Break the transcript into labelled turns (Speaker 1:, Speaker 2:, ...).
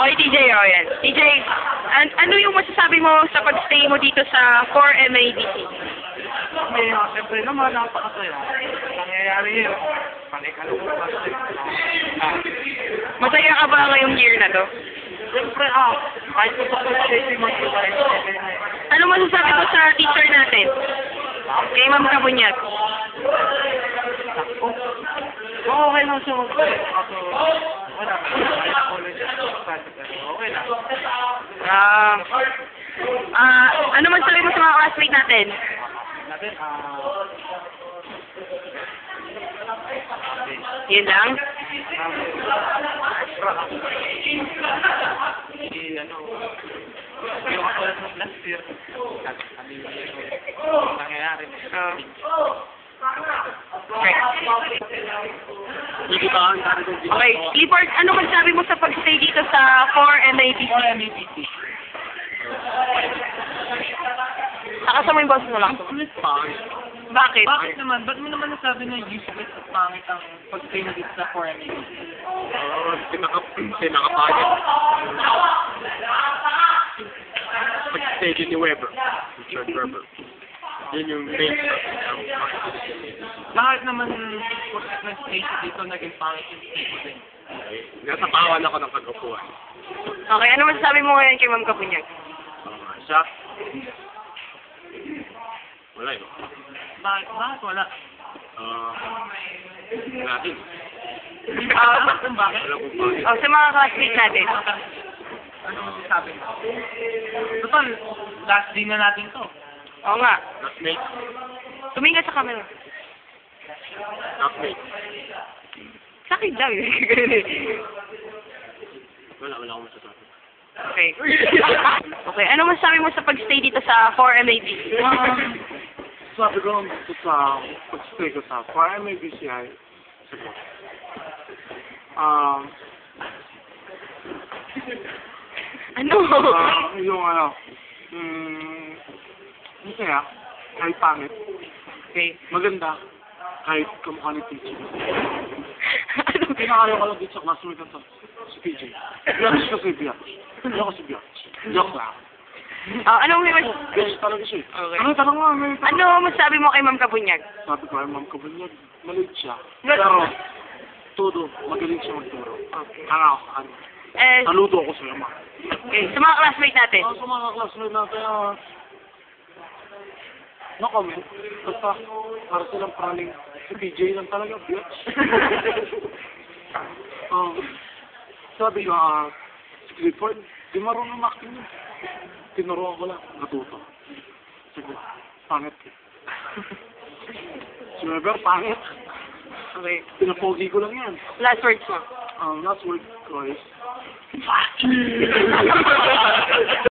Speaker 1: Okay, TJ, oh yan. TJ, ano yung masasabi mo sa pag-stay mo dito sa 4MADC?
Speaker 2: Siyempre naman, napakasaya. Nangyayari yun. Panikalong kasi.
Speaker 1: Masaya ka ba ngayong year na to?
Speaker 2: Siyempre, kahit po sa pag-stay mo,
Speaker 1: Ano masasabi mo sa teacher natin? Kay Ma'am Kabunyag.
Speaker 2: okay lang siya mag-stay. Kaso, wala. Okay lang.
Speaker 1: Ano masasabi mo sa mga classmate natin?
Speaker 2: Natin,
Speaker 1: Yun lang?
Speaker 2: yung ako last year, nangyayari.
Speaker 1: Okay. Okay. Clifford, ano masasabi mo sa pag-stay dito sa 4MADC? Nakasama mo yung boss mo lang. Bakit?
Speaker 2: Bakit naman? Ba't mo naman nasabi na useless at pangit ang pag-stay mo dito sa 4MADC?
Speaker 3: Pinakapagod. Pag-stay din ni Weber. Richard Weber. Yun yung main
Speaker 2: Bakit naman nag-stay siya dito, naging pangit yung stay ko din?
Speaker 3: Nasapawan ako ng kagapuan.
Speaker 1: Okay, ano masasabi mo ngayon kay Ma'am Kabunyag?
Speaker 3: Siya? Wala yun.
Speaker 2: Bakit wala?
Speaker 3: Natin.
Speaker 2: Bakit?
Speaker 3: Wala kung bakit.
Speaker 1: Sa mga classmates natin.
Speaker 2: Ano masasabi mo? Total, last day na natin to.
Speaker 1: Oo nga.
Speaker 3: Classmate.
Speaker 1: Tumingin ka sa camera.
Speaker 3: Classmate.
Speaker 1: Sa akin daw.
Speaker 3: Wala akong masasabi.
Speaker 1: Okay. Okay, ano masasabi mo sa pag-stay dito sa 4MADC?
Speaker 3: Sabi ko sa pag-stay ko sa 4MADC ay siguro.
Speaker 1: Ano?
Speaker 3: Yung masaya, kahit pangit.
Speaker 1: Okay.
Speaker 3: Maganda, kahit kamukha ni teacher.
Speaker 1: Ano?
Speaker 3: Pinakayo ko lang dito sa classmate na to, si PJ. Biatch kasi biatch. Hindi ako si biatch. Joke lang.
Speaker 1: Anong
Speaker 3: Biatch talaga siya.
Speaker 1: Okay.
Speaker 3: Ano, tanong nga, may tanong.
Speaker 1: Ano masasabi mo kay Ma'am Kabunyag?
Speaker 3: Sabi ko ay Ma'am Kabunyag, maliit siya. Pero, todo, magaling siya magturo.
Speaker 1: Okay.
Speaker 3: Ano. Saludo ako sa'yo, ma.
Speaker 1: Okay, sa mga classmate natin.
Speaker 3: Sa mga classmate natin, no comment. Basta, para silang praning, si PJ lang talaga, biatch. Sabi ko, si Clifford, di marunong acting yun. Tinuruan ko lang, natuto. Sige, pangit ka. Si Weber, pangit.
Speaker 1: Okay.
Speaker 3: Pinapogi ko lang yan.
Speaker 1: Last words mo.
Speaker 3: Last word ko is, fuck you!